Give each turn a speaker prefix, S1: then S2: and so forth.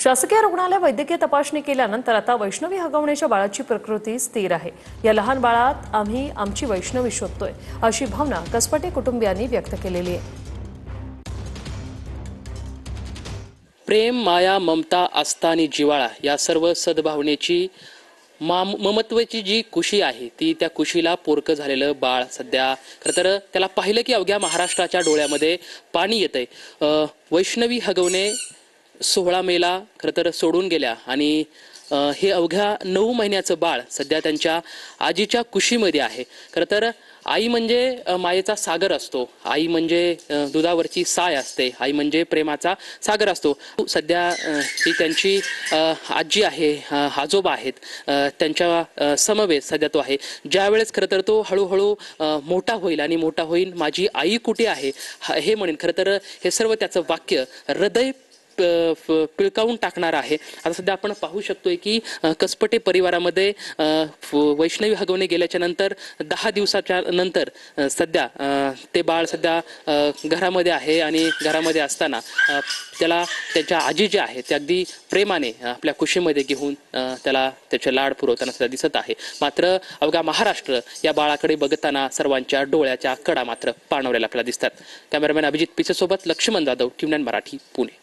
S1: शासकीय रुग्णालय वैद्यकीय तपासणी केल्यानंतर आता वैष्णवी हगवण्याच्या बाळाची प्रकृती स्थिर आहे। या लहान बाळात आम्ही आमची वैष्णवी शोधतोय अशी भावना कसपटे कुटुंबियांनी व्यक्त केलेली आहे।
S2: प्रेम, माया, ममता, आस्था आणि जिव्हाळा या सर्व सद्भावनेची ममत्वाची जी कुशी आहे ती त्या कुशीला पोरकं झालेलं बाळ सध्या खरं तर त्याला पाहिलं की अवघ्या महाराष्ट्राच्या डोळ्यामध्ये पाणी येतंय। वैष्णवी हगवणे 16 मेला खरं तर सोडून गेल्या आणि हे अवघ्या 9 महिन्याचं बाळ सध्या त्यांच्या आजीच्या कुशीमध्ये आहे। खरं तर आई म्हणजे मायेचा सागर असतो, आई म्हणजे दुधावरची साय असते, आई म्हणजे प्रेमाचा सागर असतो। सध्या जी त्यांची आजी आहे, आजोबा आहेत, त्यांच्या समवेत सध्या तो आहे। ज्यावेळेस खरं तर तो हळूहळू मोठा होईल आणि मोठा होईल माझी आई कुठे आहे हे म्हणेन। खरं तर हे सर्व त्याचं वाक्य हृदय पिळकावून टाकणार आहे। आता सध्या आपण पाहू शकतोय की कसपटे परिवारामध्ये वैष्णवी हगवणे गेल्याच्या नंतर 10 दिवसाच्या नंतर सध्या ते बाळ सध्या घरामध्ये आहे आणि घरामध्ये असताना त्याला त्याच्या आजी जे आहे ते अगदी प्रेमाने आपल्या कुशीमध्ये घेऊन त्याला त्याचे लाड पुरवताना सुद्धा दिसत आहे। मात्र अवघा महाराष्ट्र या बाळाकडे बघताना सर्वांच्या डोळ्याच्या कडा मात्र पाणवलेल्या आपल्याला दिसतात। Cameraman Abhijit पिचेसोबत Laxman Jadhav, TV 9 Marathi, Pune.